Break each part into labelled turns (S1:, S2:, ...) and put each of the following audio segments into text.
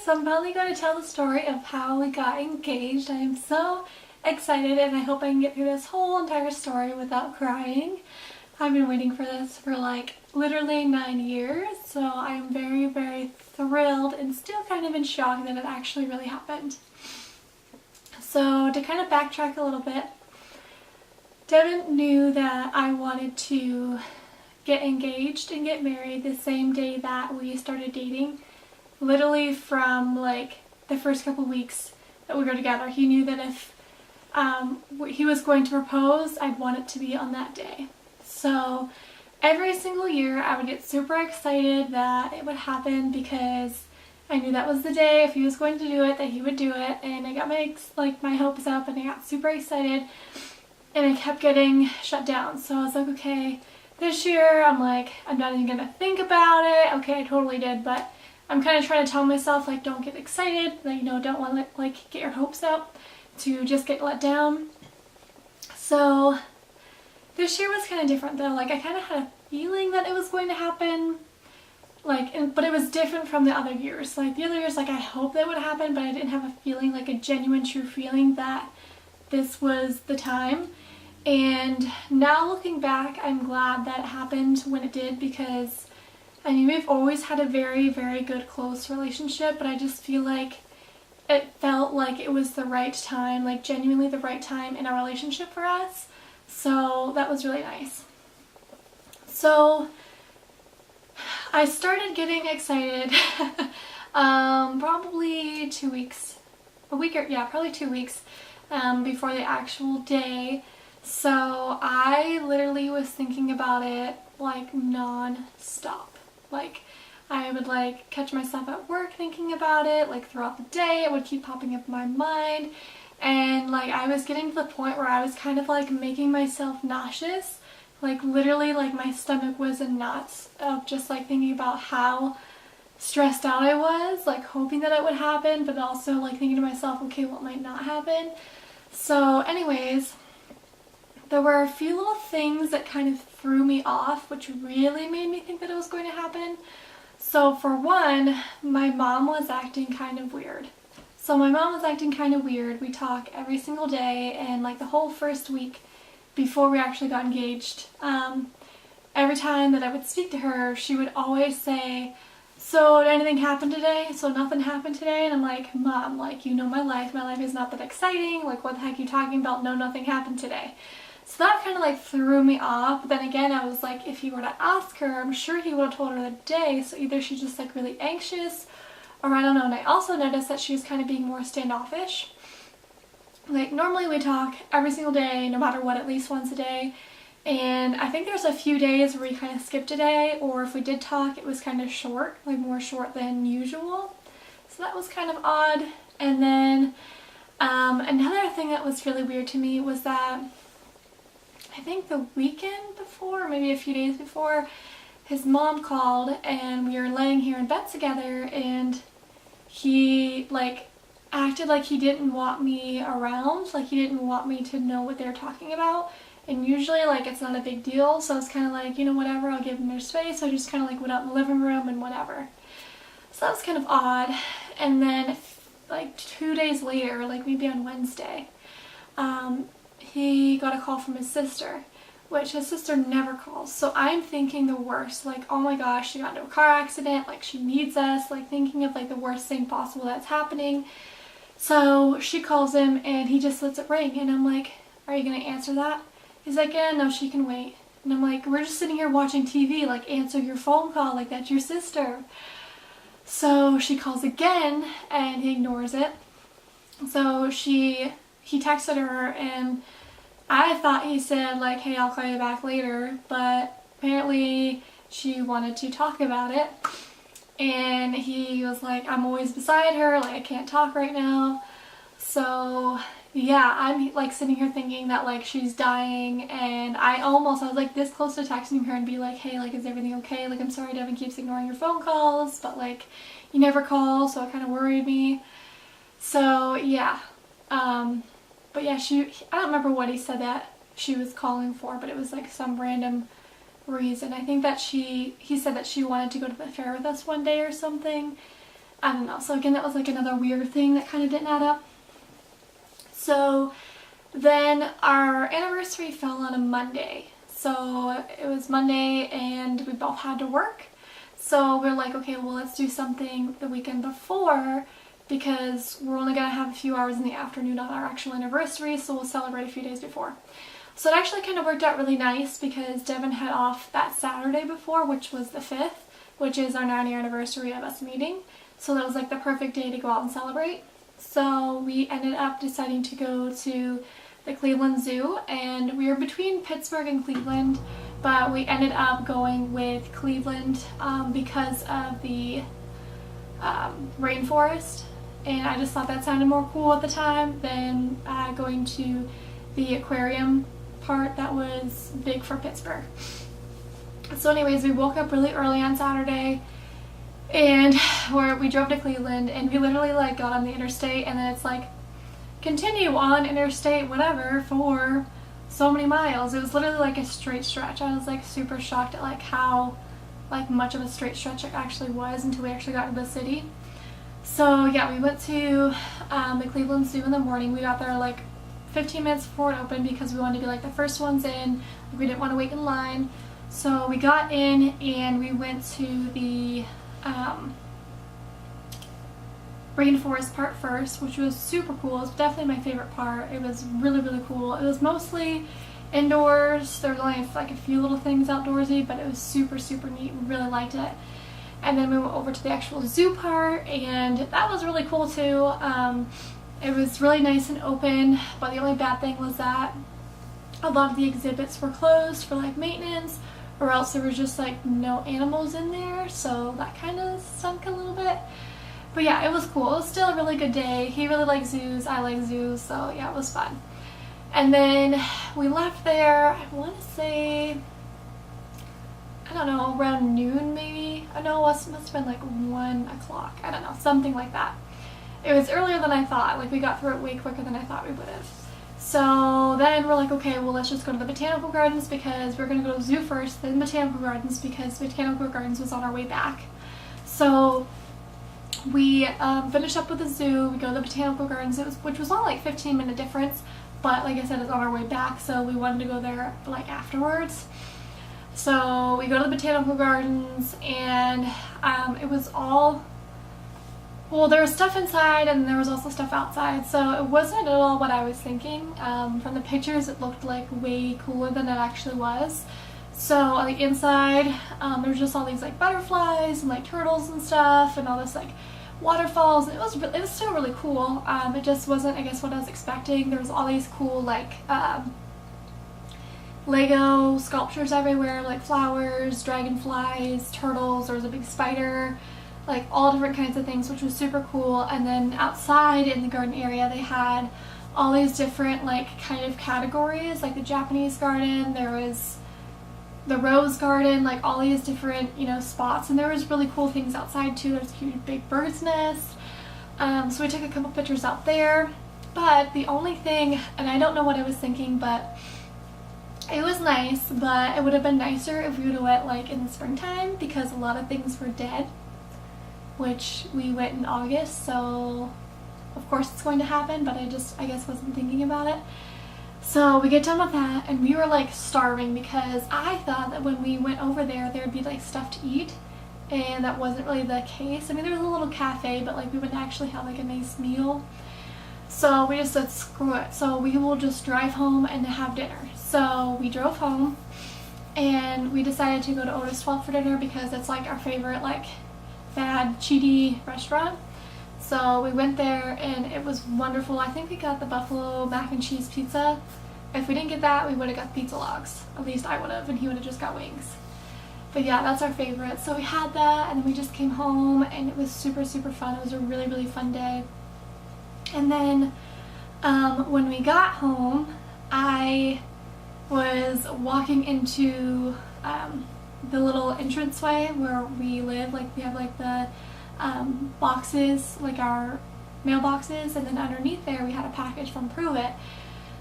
S1: so I'm finally going to tell the story of how we got engaged. I am so excited and I hope I can get through this whole entire story without crying. I've been waiting for this for like literally 9 years, so I'm very, very thrilled and still kind of in shock that it actually really happened. So to kind of backtrack a little bit, Devin knew that I wanted to get engaged and get married the same day that we started dating. Literally from like the first couple weeks that we were together, he knew that if he was going to propose, I'd want it to be on that day. So every single year I would get super excited that it would happen because I knew that was the day, if he was going to do it, that he would do it, and I got my hopes up and I got super excited and I kept getting shut down. So I was like, okay, this year I'm like, I'm not even gonna think about it. Okay, I totally did, but I'm kind of trying to tell myself, like, don't get excited, like, don't want to, like, get your hopes up to just get let down. So this year was kind of different though. Like, I kind of had a feeling that it was going to happen, like, but it was different from the other years. Like, the other years, like, I hoped that would happen, but I didn't have a feeling, like a genuine, true feeling that this was the time. And now looking back, I'm glad that it happened when it did, because I mean, we've always had a very, very good, close relationship, but I just feel like it felt like it was the right time, like genuinely the right time in our relationship for us. So that was really nice. So I started getting excited probably 2 weeks, probably 2 weeks before the actual day. So I literally was thinking about it like non-stop. Like, I would like catch myself at work thinking about it, like throughout the day it would keep popping up in my mind, and like I was getting to the point where I was kind of like making myself nauseous. Like, literally, like my stomach was in knots of just like thinking about how stressed out I was, like hoping that it would happen, but also like thinking to myself, okay, what might not happen. So anyways, there were a few little things that kind of threw me off, which really made me think that it was going to happen. So for one, my mom was acting kind of weird. We talk every single day, and like the whole first week before we actually got engaged, every time that I would speak to her, she would always say, so did anything happen today? So nothing happened today? And I'm like, Mom, like, you know my life is not that exciting, like what the heck are you talking about? No, nothing happened today. So that kind of like threw me off. But then again, I was like, if he were to ask her, I'm sure he would have told her the day. So either she's just like really anxious, or I don't know. And I also noticed that she was kind of being more standoffish. Like, normally we talk every single day, no matter what, at least once a day. And I think there's a few days where we kind of skipped a day, or if we did talk, it was kind of short, like more short than usual. So that was kind of odd. And then another thing that was really weird to me was that I think the weekend before, maybe a few days before, his mom called and we were laying here in bed together, and he like acted like he didn't want me around, like he didn't want me to know what they were talking about. And usually like it's not a big deal, so it's kind of like, you know, whatever, I'll give them their space. So I just kind of like went out in the living room and whatever. So that was kind of odd. And then like 2 days later, like maybe on Wednesday, he got a call from his sister, which his sister never calls. So I'm thinking the worst, like, oh my gosh, she got into a car accident, like she needs us, like thinking of like the worst thing possible that's happening. So she calls him and he just lets it ring, and I'm like, are you gonna answer that? He's like, yeah, no, she can wait. And I'm like, we're just sitting here watching TV, like answer your phone call, like that's your sister. So she calls again and he ignores it. So he texted her, and I thought he said like, hey, I'll call you back later, but apparently she wanted to talk about it. And he was like, I'm always beside her, like I can't talk right now. So yeah, I'm like sitting here thinking that like she's dying, and I was like this close to texting her and be like, hey, like is everything okay? Like, I'm sorry Devin keeps ignoring your phone calls, but like you never call, so it kind of worried me. So yeah, but yeah, I don't remember what he said that she was calling for, but it was like some random reason. I think that he said that she wanted to go to the fair with us one day or something. I don't know. So again, that was like another weird thing that kind of didn't add up. So then our anniversary fell on a Monday. So it was Monday and we both had to work. So we're like, okay, well, let's do something the weekend before because we're only going to have a few hours in the afternoon on our actual anniversary, so we'll celebrate a few days before. So it actually kind of worked out really nice because Devin had off that Saturday before, which was the 5th, which is our 9-year anniversary of us meeting. So that was like the perfect day to go out and celebrate. So we ended up deciding to go to the Cleveland Zoo, and we were between Pittsburgh and Cleveland, but we ended up going with Cleveland because of the rainforest, and I just thought that sounded more cool at the time than going to the aquarium part that was big for Pittsburgh. So anyways, we woke up really early on Saturday and we drove to Cleveland, and we literally like got on the interstate, and then it's like continue on interstate whatever for so many miles. It was literally like a straight stretch. I was like super shocked at like how like much of a straight stretch it actually was until we actually got into the city. So yeah, we went to the Cleveland Zoo in the morning. We got there like 15 minutes before it opened because we wanted to be like the first ones in. We didn't want to wait in line. So we got in and we went to the rainforest part first, which was super cool. It was definitely my favorite part. It was really, really cool. It was mostly indoors. There was only like a few little things outdoorsy, but it was super, super neat. We really liked it. And then we went over to the actual zoo part, and that was really cool too. It was really nice and open, but the only bad thing was that a lot of the exhibits were closed for like maintenance, or else there was just like no animals in there, so that kind of stunk a little bit. But yeah, it was cool. It was still a really good day. He really likes zoos, I like zoos, so yeah, it was fun. And then we left there, I want to say, I don't know, around noon maybe? I know it must have been like 1 o'clock, I don't know, something like that. It was earlier than I thought. Like we got through it way quicker than I thought we would have. So then we're like, okay, well, let's just go to the botanical gardens because we're going to go to the zoo first, then botanical gardens because botanical gardens was on our way back. So we finished up with the zoo, we go to the botanical gardens, which was only like 15-minute difference, but like I said, it's on our way back, so we wanted to go there like afterwards. So we go to the botanical gardens, and it was all, well, there was stuff inside and there was also stuff outside, so it wasn't at all what I was thinking. From the pictures, it looked like way cooler than it actually was. So on the inside, there was just all these like butterflies and like turtles and stuff, and all this like waterfalls. And it was still really cool. It just wasn't, I guess, what I was expecting. There was all these cool like Lego sculptures everywhere, like flowers, dragonflies, turtles. There was a big spider, like all different kinds of things, which was super cool. And then outside in the garden area, they had all these different like kind of categories, like the Japanese garden. There was the rose garden, like all these different, you know, spots, and there was really cool things outside too. There's a huge big bird's nest. So we took a couple pictures out there, but the only thing, and I don't know what I was thinking, but it was nice, but it would have been nicer if we would have went like in the springtime because a lot of things were dead, which we went in August, so of course it's going to happen, but I guess wasn't thinking about it. So we get done with that, and we were like starving because I thought that when we went over there would be like stuff to eat, and that wasn't really the case. I mean, there was a little cafe, but like we wouldn't actually have like a nice meal. So we just said screw it, so we will just drive home and have dinner. So we drove home, and we decided to go to Otis 12 for dinner because it's like our favorite like bad cheaty restaurant. So we went there, and it was wonderful. I think we got the buffalo mac and cheese pizza. If we didn't get that, we would have got pizza logs. At least I would have, and he would have just got wings. But yeah, that's our favorite. So we had that, and then we just came home, and it was super, super fun. It was a really, really fun day. And then when we got home, I was walking into the little entranceway where we live. Like we have like the boxes, like our mailboxes, and then underneath there we had a package from Prove It.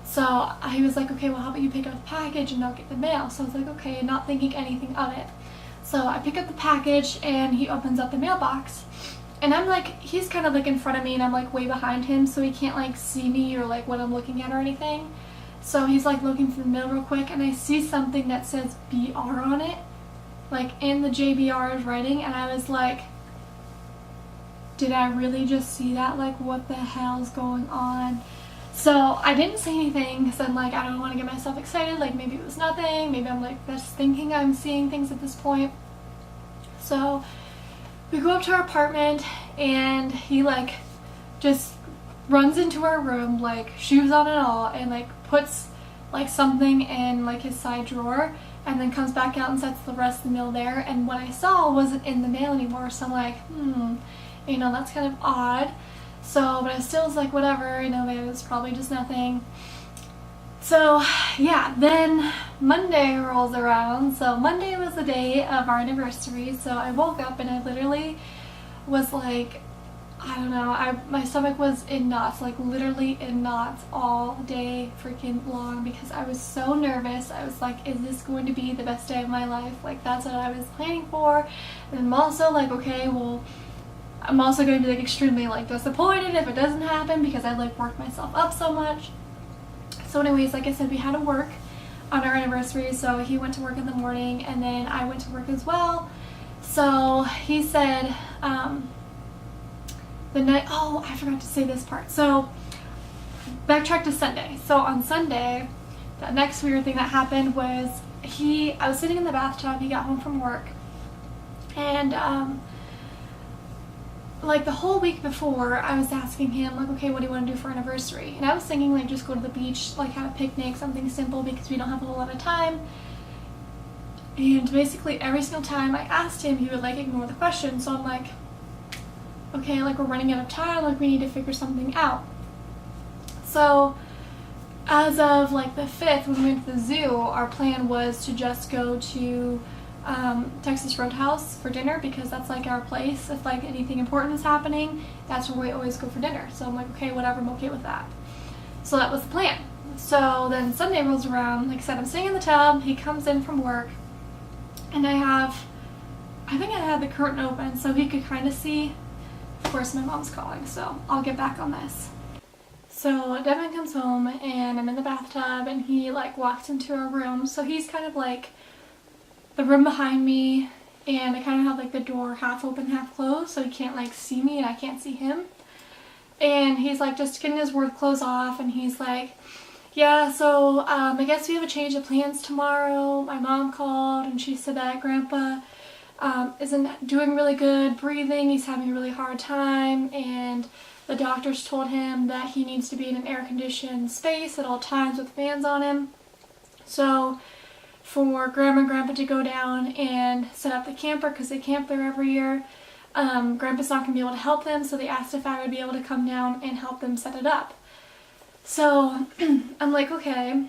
S1: So I was like, okay, well, how about you pick up the package and I'll get the mail? So I was like, okay, not thinking anything of it. So I pick up the package, and he opens up the mailbox, And I'm like, he's kind of like in front of me and I'm like way behind him, so he can't like see me or like what I'm looking at or anything. So he's like looking through the middle real quick, and I see something that says BR on it, like in the JBR's writing, and I was like, did I really just see that? Like, what the hell's going on? So I didn't say anything because I'm like, I don't want to get myself excited. Like, maybe it was nothing. Maybe I'm like just thinking I'm seeing things at this point. So we go up to our apartment, and he like just runs into our room, like shoes on and all, and like puts like something in like his side drawer, and then comes back out and sets the rest of the mail there. And what I saw wasn't in the mail anymore, so I'm like, you know, that's kind of odd. So, but I still was like, whatever, you know, it was probably just nothing. So yeah, then Monday rolls around. So Monday was the day of our anniversary. So I woke up and I literally was like, I don't know, my stomach was in knots, like literally in knots all day freaking long, because I was so nervous. I was like, is this going to be the best day of my life? Like, that's what I was planning for. And I'm also like, okay, well, I'm also going to be like extremely like disappointed if it doesn't happen, because I like worked myself up so much. So anyways, like I said, we had to work on our anniversary, so he went to work in the morning and then I went to work as well. So he said, the night, oh, I forgot to say this part. So backtrack to Sunday. So on Sunday, the next weird thing that happened was I was sitting in the bathtub, he got home from work, and like the whole week before, I was asking him, like, okay, what do you want to do for anniversary? And I was thinking, like, just go to the beach, like, have a picnic, something simple, because we don't have a whole lot of time. And basically every single time I asked him, he would, like, ignore the question. So I'm like, okay, like, we're running out of time, like, we need to figure something out. So as of, like, the 5th, when we went to the zoo, our plan was to just go to Texas Roadhouse for dinner, because that's like our place. If like anything important is happening, that's where we always go for dinner. So I'm like, okay, whatever, I'm okay with that. So that was the plan. So then Sunday rolls around, like I said, I'm sitting in the tub, he comes in from work, and I think I had the curtain open so he could kind of see. Of course, my mom's calling, so I'll get back on this. So Devin comes home and I'm in the bathtub, and he like walks into our room. So he's kind of like the room behind me, and I kind of have like the door half open, half closed, so he can't like see me and I can't see him. And he's like just getting his work clothes off, and he's like, yeah, so I guess we have a change of plans tomorrow. My mom called and she said that Grandpa isn't doing really good breathing. He's having a really hard time, and the doctors told him that he needs to be in an air-conditioned space at all times with fans on him. So for Grandma and Grandpa to go down and set up the camper, because they camp there every year, Grandpa's not going to be able to help them, so they asked if I would be able to come down and help them set it up. So I'm like, okay,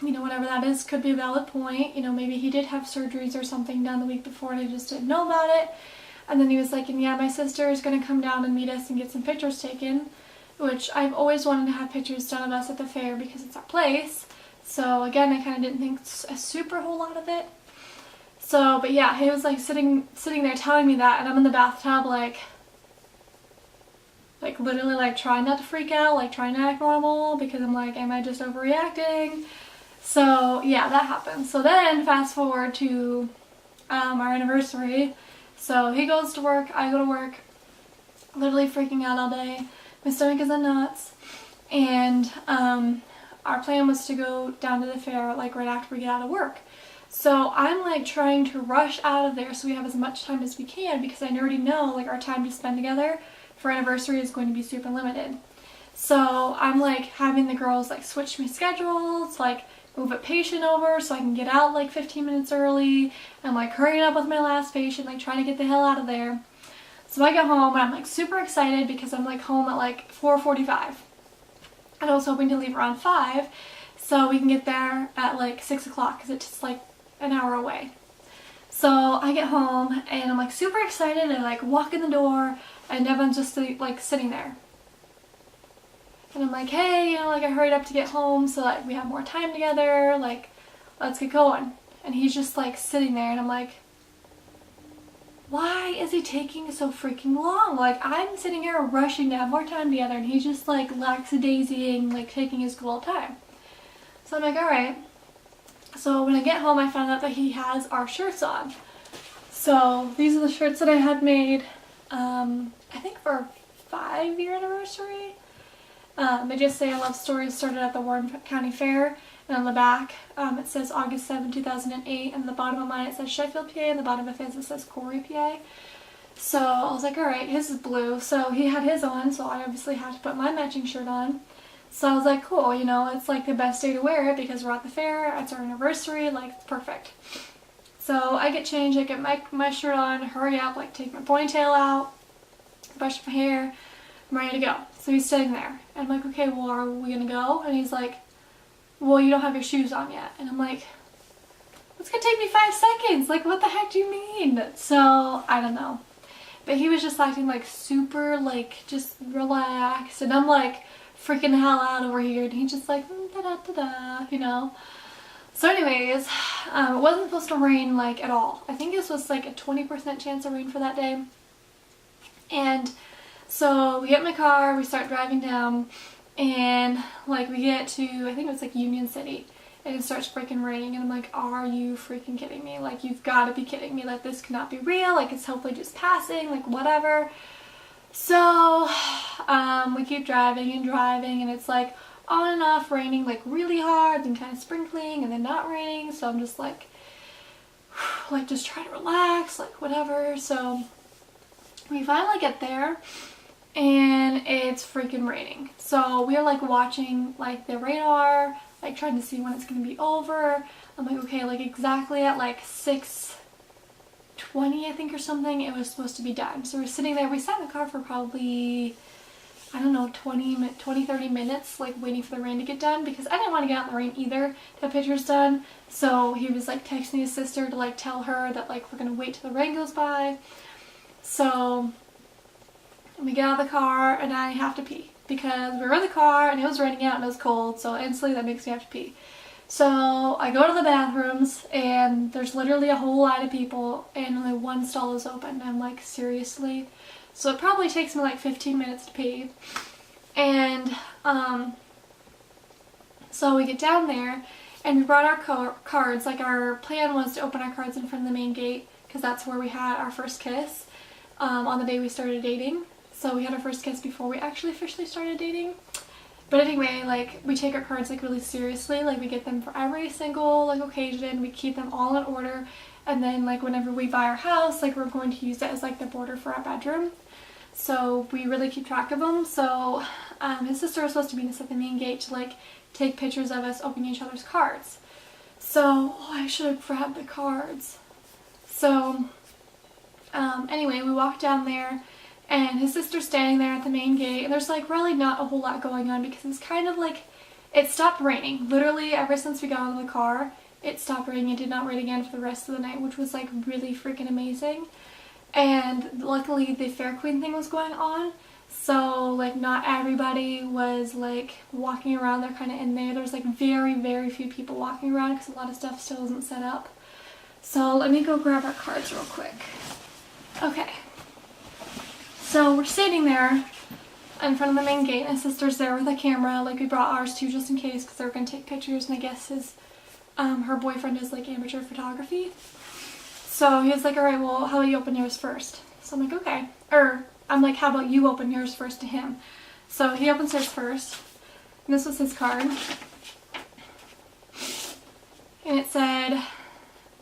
S1: you know, whatever that is could be a valid point. You know, maybe he did have surgeries or something done the week before and I just didn't know about it. And then he was like, and yeah, my sister is going to come down and meet us and get some pictures taken, which I've always wanted to have pictures done of us at the fair because it's our place. So again, I kind of didn't think a super whole lot of it. So, but yeah, he was like sitting there telling me that, and I'm in the bathtub like literally like trying not to freak out, like trying to act normal, because I'm like, am I just overreacting? So yeah, that happened. So then fast forward to our anniversary. So he goes to work, I go to work, literally freaking out all day. My stomach is in knots, and our plan was to go down to the fair like right after we get out of work. So I'm like trying to rush out of there so we have as much time as we can, because I already know like our time to spend together for anniversary is going to be super limited. So I'm like having the girls like switch my schedules, like move a patient over so I can get out like 15 minutes early. I'm like hurrying up with my last patient, like trying to get the hell out of there. So I get home and I'm like super excited because I'm like home at like 4:45. And I was hoping to leave around 5 so we can get there at like 6 o'clock because it's just like an hour away. So I get home and I'm like super excited, and I like walk in the door and Devin's just like sitting there. And I'm like, hey, you know, like I hurried up to get home so that we have more time together, like let's get going. And he's just like sitting there, and I'm like, why is he taking so freaking long? Like, I'm sitting here rushing to have more time together, and he's just like lackadaisy-ing, like taking his good old time. So I'm like, alright. So when I get home, I found out that he has our shirts on. So these are the shirts that I had made, I think for our 5-year anniversary. They just say I love stories started at the Warren County Fair. And on the back, it says August 7, 2008. And the bottom of mine, it says Sheffield, PA. And the bottom of his, it says Corey, PA. So I was like, alright, his is blue. So he had his on, so I obviously had to put my matching shirt on. So I was like, cool, you know, it's like the best day to wear it because we're at the fair, it's our anniversary, like, perfect. So I get changed, I get my shirt on, hurry up, like, take my ponytail out, brush my hair, I'm ready to go. So he's sitting there, and I'm like, okay, well, are we gonna go? And he's like, well, you don't have your shoes on yet. And I'm like, it's gonna take me 5 seconds, like, what the heck do you mean? So, I don't know. But he was just acting, like, super, like, just relaxed, and I'm like, freaking the hell out over here, and he's just like, da-da-da-da, you know. So anyways, it wasn't supposed to rain, like, at all. I think this was, like, a 20% chance of rain for that day. And so we get in my car, we start driving down, and, like, we get to, I think it was, like, Union City, and it starts freaking raining, and I'm like, are you freaking kidding me? Like, you've got to be kidding me. Like, this cannot be real. Like, it's hopefully just passing, like, whatever. So, we keep driving, and it's like on and off raining, like really hard, and kind of sprinkling, and then not raining. So I'm just like just try to relax, like whatever. So we finally get there, and it's freaking raining. So we're like watching like the radar, like trying to see when it's gonna be over. I'm like, okay, like exactly at like 6:20, I think, or something, it was supposed to be done. So we're sitting there, we sat in the car for probably, I don't know, 30 minutes, like waiting for the rain to get done, because I didn't want to get out in the rain either to have pictures done. So he was like texting his sister to like tell her that like we're gonna wait till the rain goes by. So we get out of the car, and I have to pee because we were in the car and it was raining out and it was cold, so instantly that makes me have to pee. So I go to the bathrooms, and there's literally a whole line of people, and only one stall is open. I'm like, seriously? So it probably takes me like 15 minutes to pee. And so we get down there, and we brought our cards. Like, our plan was to open our cards in front of the main gate, because that's where we had our first kiss on the day we started dating. So we had our first kiss before we actually officially started dating. But anyway, like, we take our cards, like, really seriously. Like, we get them for every single, like, occasion. We keep them all in order. And then, like, whenever we buy our house, like, we're going to use it as, like, the border for our bedroom. So we really keep track of them. So his sister was supposed to meet us at the main gate to, like, take pictures of us opening each other's cards. So, I should have grabbed the cards. So, anyway, we walked down there, and his sister's standing there at the main gate, and there's like really not a whole lot going on because it's kind of like, it stopped raining. Literally ever since we got out of the car, it stopped raining. It did not rain again for the rest of the night, which was like really freaking amazing. And luckily the Fair Queen thing was going on, so like not everybody was like walking around. They're kind of in there. There's like very, very few people walking around because a lot of stuff still isn't set up. So let me go grab our cards real quick. Okay. So we're sitting there in front of the main gate, and his sister's there with a camera. Like, we brought ours too just in case, because they were going to take pictures, and I guess her boyfriend is like amateur photography. So he was like, alright, well, how about you open yours first? So I'm like, okay. Or I'm like, how about you open yours first to him? So he opens his first, and this was his card. And it said,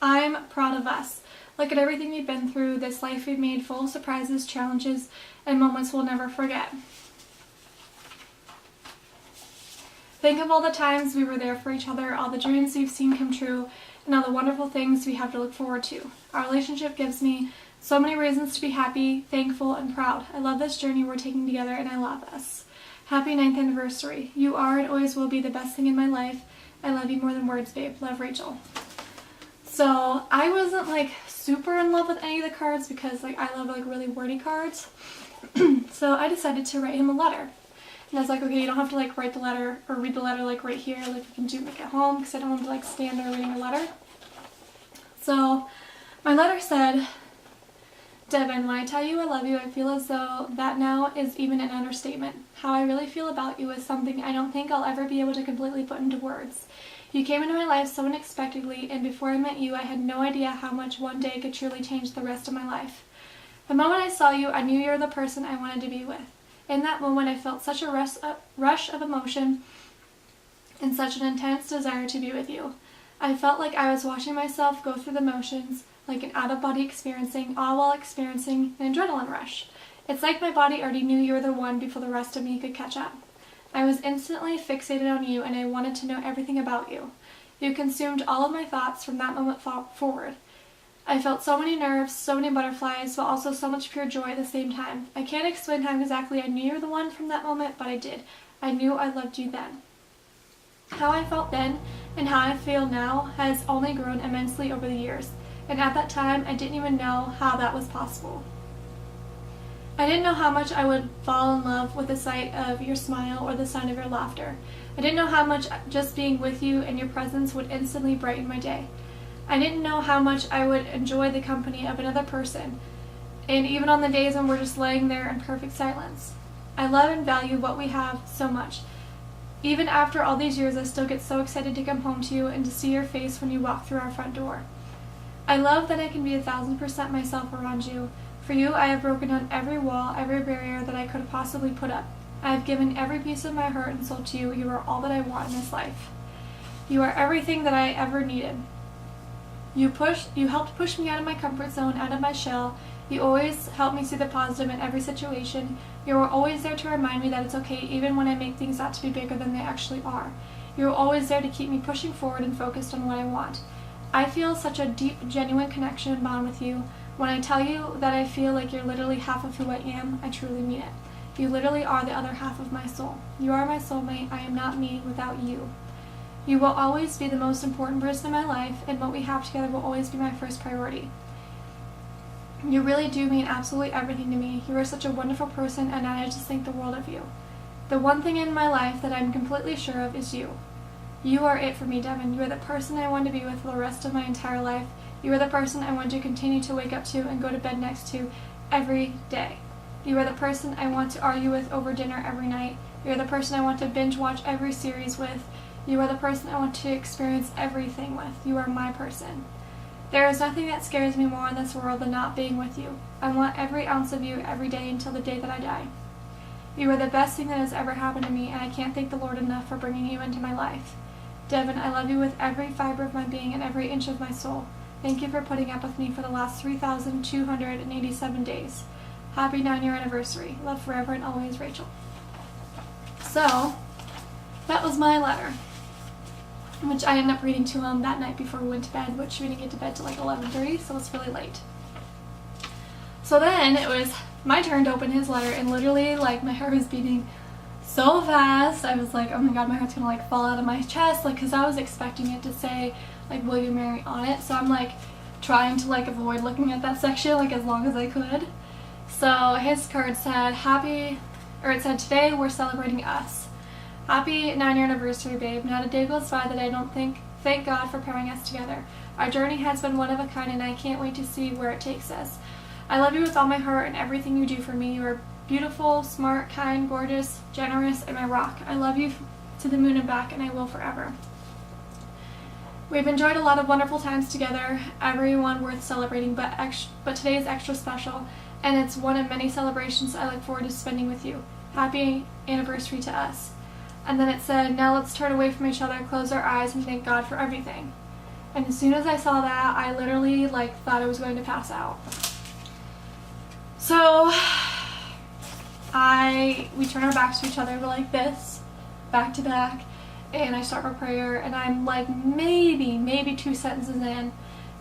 S1: I'm proud of us. Look at everything we've been through, this life we've made, full of surprises, challenges, and moments we'll never forget. Think of all the times we were there for each other, all the dreams we've seen come true, and all the wonderful things we have to look forward to. Our relationship gives me so many reasons to be happy, thankful, and proud. I love this journey we're taking together, and I love us. Happy 9th anniversary. You are and always will be the best thing in my life. I love you more than words, babe. Love, Rachel. So I wasn't like super in love with any of the cards because like I love like really wordy cards. So I decided to write him a letter. And I was like, okay, you don't have to like write the letter or read the letter like right here, like you can do it at home, because I don't want to like stand there reading a letter. So my letter said, Devin, when I tell you I love you, I feel as though that now is even an understatement. How I really feel about you is something I don't think I'll ever be able to completely put into words. You came into my life so unexpectedly, and before I met you, I had no idea how much one day could truly change the rest of my life. The moment I saw you, I knew you were the person I wanted to be with. In that moment, I felt such a rush of emotion and such an intense desire to be with you. I felt like I was watching myself go through the motions, like an out-of-body experiencing, all while experiencing an adrenaline rush. It's like my body already knew you were the one before the rest of me could catch up. I was instantly fixated on you, and I wanted to know everything about you. You consumed all of my thoughts from that moment forward. I felt so many nerves, so many butterflies, but also so much pure joy at the same time. I can't explain how exactly I knew you were the one from that moment, but I did. I knew I loved you then. How I felt then and how I feel now has only grown immensely over the years, and at that time I didn't even know how that was possible. I didn't know how much I would fall in love with the sight of your smile or the sound of your laughter. I didn't know how much just being with you and your presence would instantly brighten my day. I didn't know how much I would enjoy the company of another person, and even on the days when we're just laying there in perfect silence. I love and value what we have so much. Even after all these years, I still get so excited to come home to you and to see your face when you walk through our front door. I love that I can be 1,000% myself around you. For you, I have broken down every wall, every barrier that I could have possibly put up. I have given every piece of my heart and soul to you. You are all that I want in this life. You are everything that I ever needed. You helped push me out of my comfort zone, out of my shell. You always help me see the positive in every situation. You are always there to remind me that it's okay even when I make things out to be bigger than they actually are. You are always there to keep me pushing forward and focused on what I want. I feel such a deep, genuine connection and bond with you. When I tell you that I feel like you're literally half of who I am, I truly mean it. You literally are the other half of my soul. You are my soulmate. I am not me without you. You will always be the most important person in my life, and what we have together will always be my first priority. You really do mean absolutely everything to me. You are such a wonderful person, and I just think the world of you. The one thing in my life that I'm completely sure of is you. You are it for me, Devin. You are the person I want to be with for the rest of my entire life. You are the person I want to continue to wake up to and go to bed next to every day. You are the person I want to argue with over dinner every night. You are the person I want to binge watch every series with. You are the person I want to experience everything with. You are my person. There is nothing that scares me more in this world than not being with you. I want every ounce of you every day until the day that I die. You are the best thing that has ever happened to me, and I can't thank the Lord enough for bringing you into my life. Devin, I love you with every fiber of my being and every inch of my soul. Thank you for putting up with me for the last 3,287 days. Happy 9-year anniversary. Love forever and always, Rachel. So, that was my letter, which I ended up reading to him that night before we went to bed, which we didn't get to bed till like 11:30, so it's really late. So then it was my turn to open his letter, and literally, like, my heart was beating so fast. I was like, oh my god, my heart's gonna like fall out of my chest, like, because I was expecting it to say like will you marry on it, so I'm like trying to like avoid looking at that section like as long as I could. So his card said it said, today we're celebrating us. Happy 9-year anniversary, babe. Not a day goes by that I don't thank God for pairing us together. Our journey has been one of a kind, and I can't wait to see where it takes us. I love you with all my heart and everything you do for me. You are beautiful, smart, kind, gorgeous, generous, and my rock. I love you to the moon and back, and I will forever. We've enjoyed a lot of wonderful times together, everyone worth celebrating, but today is extra special, and it's one of many celebrations I look forward to spending with you. Happy anniversary to us. And then it said, now let's turn away from each other, close our eyes, and thank God for everything. And as soon as I saw that, I literally like thought I was going to pass out. So we turn our backs to each other, we're like this, back to back, and I start my prayer, and I'm like maybe 2 sentences in,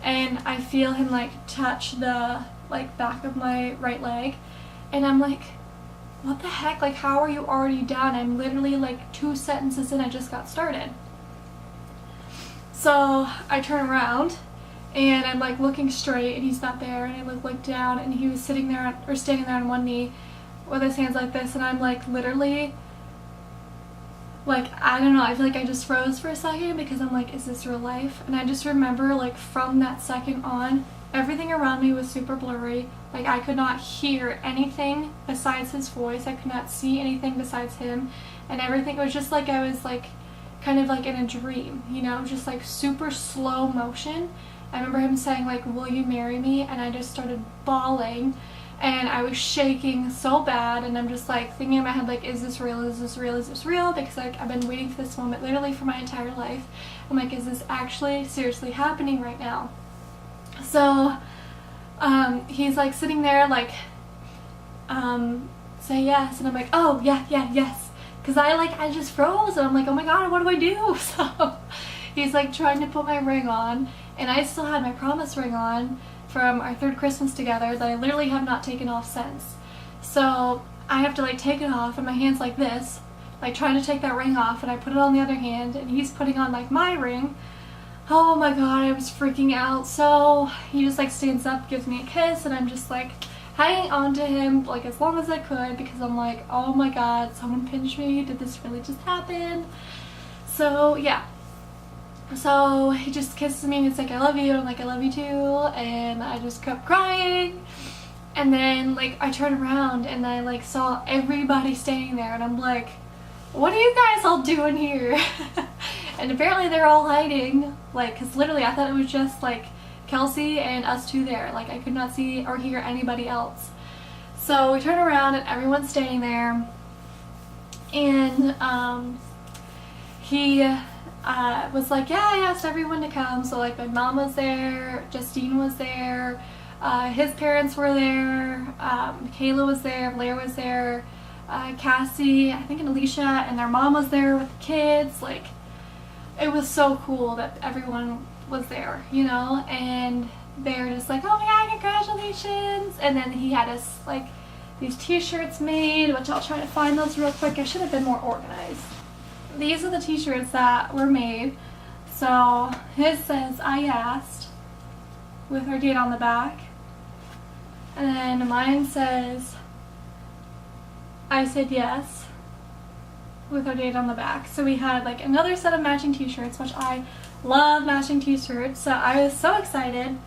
S1: and I feel him like touch the like back of my right leg, and I'm like, what the heck, like, how are you already done? I'm literally like 2 sentences in, I just got started. So I turn around and I'm like looking straight, and he's not there, and I look down, and he was standing there on one knee with his hands like this, and I'm like literally like, I don't know, I feel like I just froze for a second because I'm like, is this real life? And I just remember like from that second on, everything around me was super blurry. Like, I could not hear anything besides his voice. I could not see anything besides him. And everything was just like I was like kind of like in a dream, you know, just like super slow motion. I remember him saying like, "Will you marry me?" And I just started bawling. And I was shaking so bad, and I'm just like thinking in my head like, is this real? Is this real? Is this real? Because like I've been waiting for this moment literally for my entire life. I'm like, is this actually seriously happening right now? So he's like sitting there like, say yes, and I'm like, oh yeah, yes, because I just froze, and I'm like, oh my god, what do I do? So he's like trying to put my ring on, and I still had my promise ring on from our third Christmas together that I literally have not taken off since. So I have to like take it off, and my hand's like this, like trying to take that ring off, and I put it on the other hand, and he's putting on like my ring. Oh my god, I was freaking out. So he just like stands up, gives me a kiss, and I'm just like hanging on to him like as long as I could, because I'm like, oh my god, someone pinched me, did this really just happen? So yeah. So he just kisses me and it's like, I love you, and I'm like, I love you too, and I just kept crying. And then like I turned around and I like saw everybody standing there, and I'm like, what are you guys all doing here? And apparently they're all hiding, like, because literally I thought it was just like Kelsey and us two there, like I could not see or hear anybody else. So we turn around and everyone's standing there, and he was like, yeah, I asked everyone to come. So like my mom was there, Justine was there, his parents were there, Kayla was there, Blair was there, Cassie, I think, and Alicia, and their mom was there with the kids. Like, it was so cool that everyone was there, you know, and they're just like, oh my god, congratulations. And then he had us like these t-shirts made, which I'll try to find those real quick. I should have been more organized. These are the t-shirts that were made. So his says, I asked, with our date on the back. And then mine says, I said yes, with our date on the back. So we had like another set of matching t-shirts, which I love matching t-shirts, so I was so excited.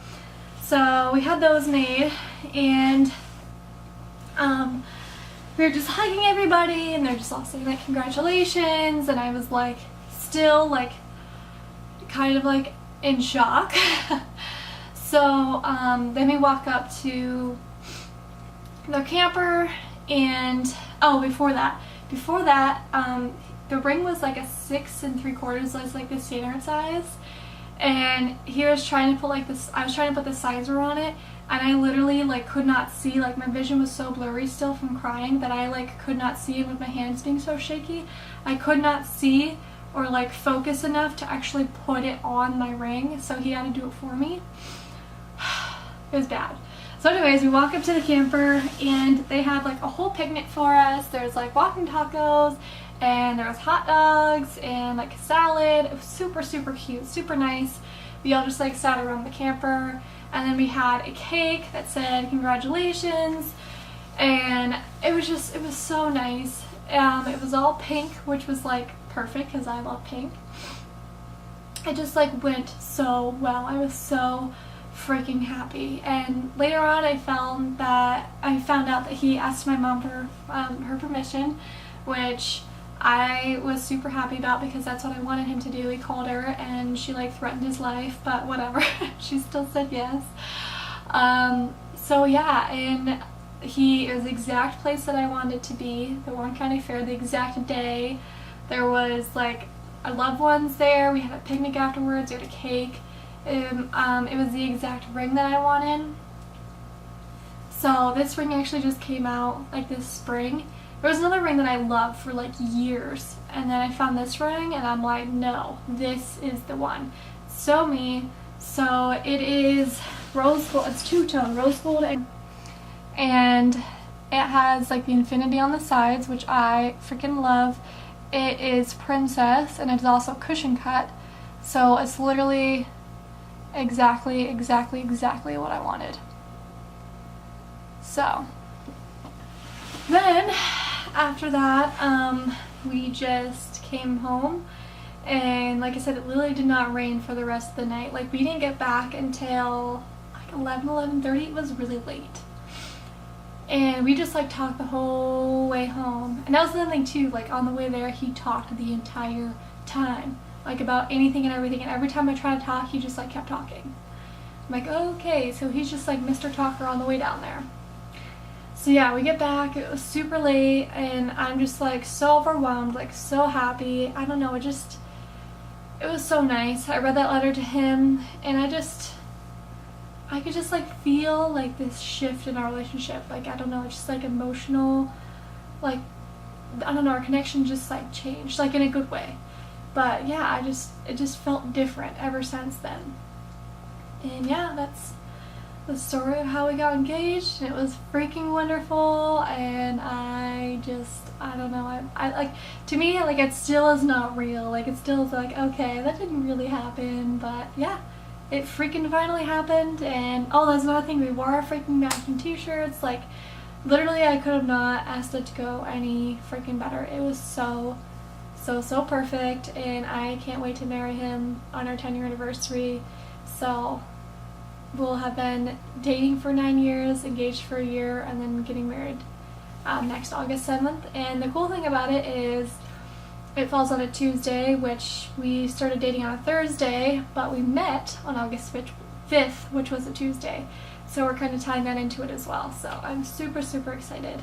S1: So we had those made, and we were just hugging everybody, and they're just all saying like congratulations, and I was like still like kind of like in shock. So then we walk up to the camper, and oh, before that the ring was like a 6 3/4, so it's like the standard size, and he was trying to put like this, I was trying to put the sizer on it, and I literally like could not see, like my vision was so blurry still from crying that I like could not see, and with my hands being so shaky I could not see or like focus enough to actually put it on my ring, so he had to do it for me. It was bad. So anyways, we walk up to the camper, and they had like a whole picnic for us. There's like walking tacos, and there was hot dogs and like a salad. It was super, super cute, super nice. We all just like sat around the camper, and then we had a cake that said congratulations, and it was so nice. It was all pink, which was like perfect because I love pink. It just like went so well. I was so freaking happy. And later on I found out that he asked my mom for her permission, which I was super happy about because that's what I wanted him to do. He called her and she like threatened his life, but whatever. She still said yes. So yeah, and he is the exact place that I wanted it to be, the Warren County Fair, the exact day. There was like our loved ones there. We had a picnic afterwards. We had a cake. It was the exact ring that I wanted. So this ring actually just came out like this spring. There was another ring that I loved for like years, and then I found this ring and I'm like, no, this is the one. So me. So it is rose gold. It's two-tone rose gold, and it has like the infinity on the sides, which I freaking love. It is princess, and it's also cushion cut, so it's literally exactly what I wanted. So then after that we just came home, and like I said, it literally did not rain for the rest of the night. Like, we didn't get back until, I like 11:30. It was really late. And we just like talked the whole way home. And that was the thing too, like on the way there he talked the entire time. Like about anything and everything, and every time I tried to talk he just like kept talking. I'm like, okay, so he's just like Mr. Talker on the way down there. So yeah, we get back, it was super late, and I'm just like so overwhelmed, like so happy. I don't know, it was so nice. I read that letter to him, and I could just like feel like this shift in our relationship. Like, I don't know, it's just like emotional, like, I don't know, our connection just like changed, like in a good way. But yeah, it just felt different ever since then. And yeah, that's the story of how we got engaged. It was freaking wonderful, and I don't know, I like, to me, like, it still is not real. Like, it still is like, okay, that didn't really happen, but yeah, it freaking finally happened. And oh, that's another thing, we wore our freaking matching t-shirts. Like, literally I could have not asked it to go any freaking better. It was so perfect, and I can't wait to marry him on our 10-year anniversary. So we'll have been dating for 9 years, engaged for a year, and then getting married next August 7th. And the cool thing about it is it falls on a Tuesday, which we started dating on a Thursday, but we met on August 5th, which was a Tuesday. So we're kind of tying that into it as well. So I'm super excited.